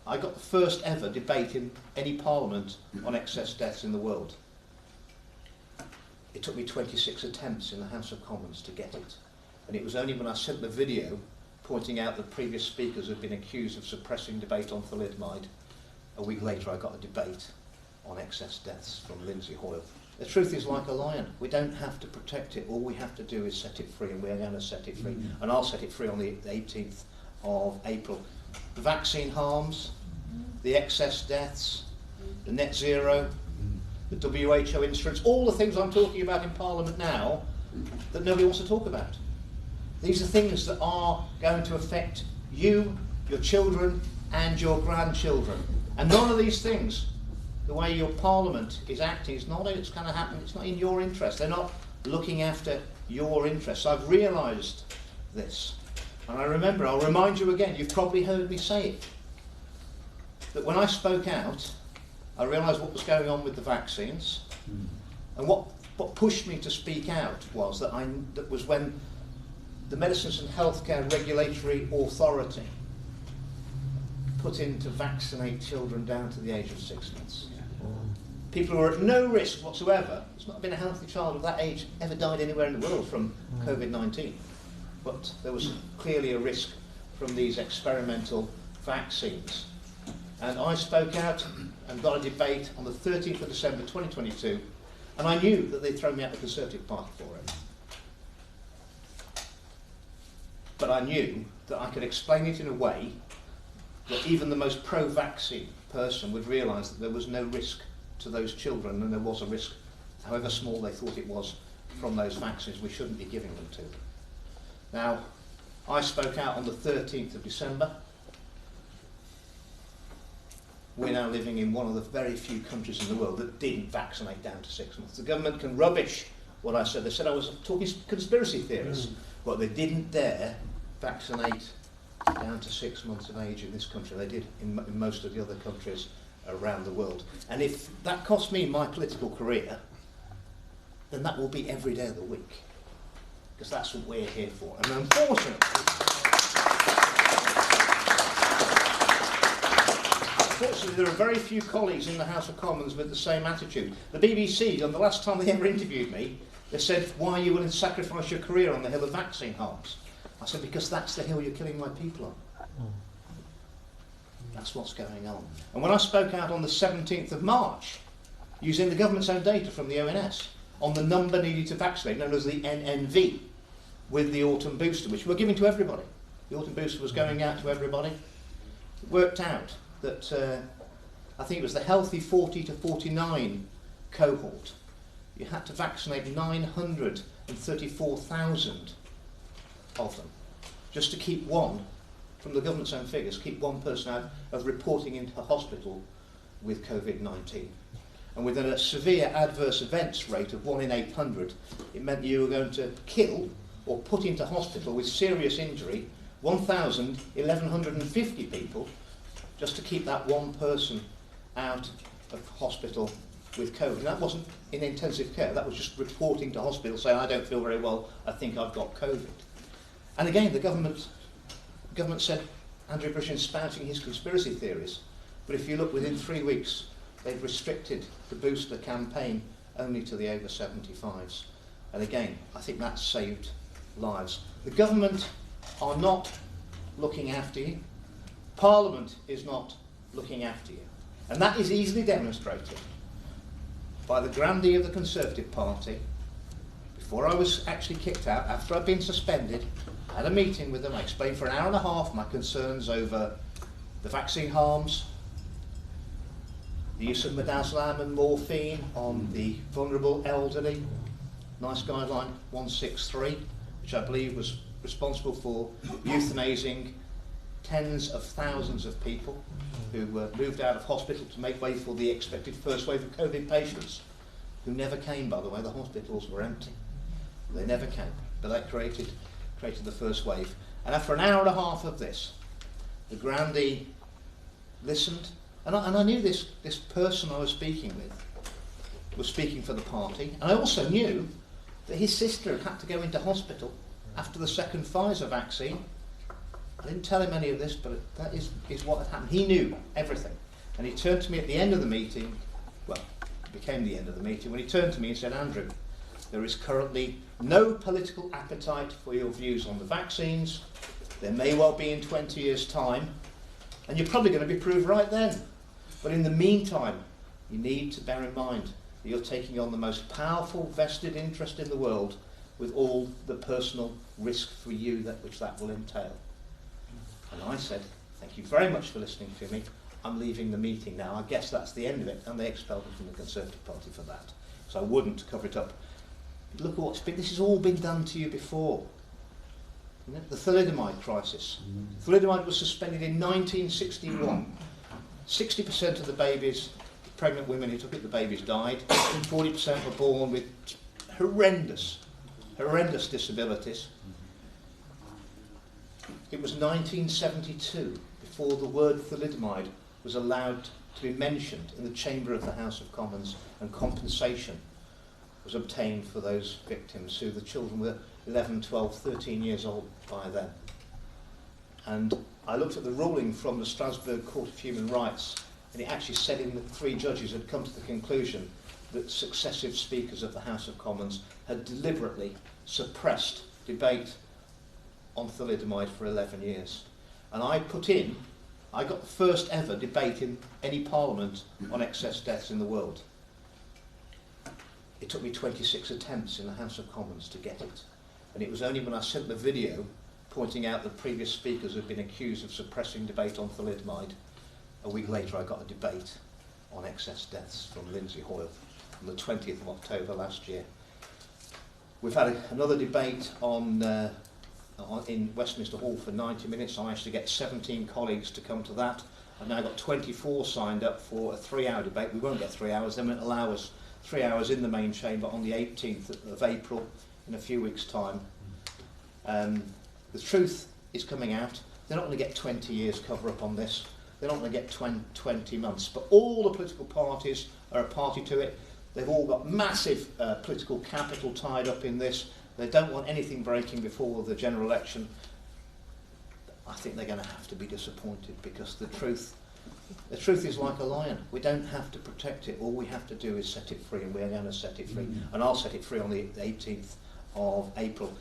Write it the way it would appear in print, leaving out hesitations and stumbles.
I got the first ever debate in any parliament on excess deaths in the world. It took me 26 attempts in the House of Commons to get it. And it was only when I sent the video pointing out that previous speakers had been accused of suppressing debate on thalidomide, a week later I got a debate on excess deaths from Lindsay Hoyle. The truth is like a lion. We don't have to protect it. All we have to do is set it free, and we're going to set it free. And I'll set it free on the 18th of April. The vaccine harms, the excess deaths, the net zero, the WHO instruments, all the things I'm talking about in Parliament now that nobody wants to talk about. These are things that are going to affect you, your children, and your grandchildren. And none of these things, the way your Parliament is acting, is not it's going to happen. It's not in your interest. They're not looking after your interests. I've realised this. And I remember, I'll remind you again, you've probably heard me say it, that when I spoke out, I realised what was going on with the vaccines. And what pushed me to speak out was that was when the Medicines and Healthcare Regulatory Authority put in to vaccinate children down to the age of 6 months. People who are at no risk whatsoever. There's not been a healthy child of that age ever died anywhere in the world from COVID-19. But there was clearly a risk from these experimental vaccines. And I spoke out and got a debate on the 13th of December 2022, and I knew that they'd throw me out the Conservative Party for it. But I knew that I could explain it in a way that even the most pro-vaccine person would realise that there was no risk to those children, and there was a risk, however small they thought it was, from those vaccines. We shouldn't be giving them to them. Now, I spoke out on the 13th of December. We're now living in one of the very few countries in the world that didn't vaccinate down to 6 months. The government can rubbish what I said. They said I was talking conspiracy theories, but they didn't dare vaccinate down to 6 months of age in this country. They did in most of the other countries around the world. And if that cost me my political career, then that will be every day of the week, because that's what we're here for. And unfortunately, there are very few colleagues in the House of Commons with the same attitude. The BBC, on the last time they ever interviewed me, they said, "Why are you willing to sacrifice your career on the hill of vaccine harms?" I said, "Because that's the hill you're killing my people on." That's what's going on. And when I spoke out on the 17th of March, using the government's own data from the ONS, on the number needed to vaccinate, known as the NNV, with the autumn booster, which we're giving to everybody. The autumn booster was going out to everybody. It worked out that I think it was the healthy 40 to 49 cohort. You had to vaccinate 934,000 of them, just to keep one, from the government's own figures, keep one person out of reporting into hospital with COVID-19. And with a severe adverse events rate of 1 in 800, it meant you were going to kill or put into hospital with serious injury 1,150 people just to keep that one person out of hospital with COVID. And that wasn't in intensive care, that was just reporting to hospital saying, "I don't feel very well, I think I've got COVID." And again, the government said Andrew Brishin spouting his conspiracy theories. But if you look, within 3 weeks, they've restricted the booster campaign only to the over 75s. And again, I think that's saved lives. The government are not looking after you. Parliament is not looking after you. And that is easily demonstrated by the grandee of the Conservative Party. Before I was actually kicked out, after I'd been suspended, I had a meeting with them. I explained for an hour and a half my concerns over the vaccine harms, the use of midazolam and morphine on the vulnerable elderly, NICE guideline 163, which I believe was responsible for euthanizing tens of thousands of people who were moved out of hospital to make way for the expected first wave of COVID patients, who never came, by the way. The hospitals were empty. They never came, but that created the first wave. And after an hour and a half of this, the grandee listened, and I knew this person I was speaking with was speaking for the party, and I also knew that his sister had to go into hospital after the second Pfizer vaccine, I didn't tell him any of this, but that is what had happened. He knew everything. And he turned to me at the end of the meeting, well, it became the end of the meeting, when he turned to me and said, Andrew, there is currently no political appetite for your views on the vaccines. There may well be in 20 years' time, and you're probably going to be proved right then. But in the meantime, you need to bear in mind that you're taking on the most powerful vested interest in the world with all the personal risk for you which that will entail. And I said, thank you very much for listening to me. I'm leaving the meeting now. I guess that's the end of it. And they expelled me from the Conservative Party for that. So I wouldn't cover it up. Look at what's been, this has all been done to you before. You know, the thalidomide crisis. Thalidomide was suspended in 1961. 60% of the babies, pregnant women who took it, the babies died. 40% were born with horrendous disabilities. It was 1972 before the word thalidomide was allowed to be mentioned in the chamber of the House of Commons, and compensation was obtained for those victims who the children were 11, 12, 13 years old by then. And I looked at the ruling from the Strasbourg Court of Human Rights, and it actually said in that 3 judges had come to the conclusion that successive speakers of the House of Commons had deliberately suppressed debate on thalidomide for 11 years. And I got the first ever debate in any parliament on excess deaths in the world. It took me 26 attempts in the House of Commons to get it. And it was only when I sent the video pointing out that previous speakers had been accused of suppressing debate on thalidomide, a week later I got a debate on excess deaths from Lindsay Hoyle on the 20th of October last year. We've had another debate in Westminster Hall for 90 minutes. I managed to get 17 colleagues to come to that. I've now got 24 signed up for a 3-hour debate. We won't get 3 hours, they won't allow us 3 hours in the main chamber on the 18th of April in a few weeks' time. The truth is coming out. They're not going to get 20 years cover-up on this. They're not going to get 20 months. But all the political parties are a party to it. They've all got massive political capital tied up in this. They don't want anything breaking before the general election. I think they're going to have to be disappointed, because the truth is like a lion. We don't have to protect it. All we have to do is set it free, and we're going to set it free. And I'll set it free on the 18th of April.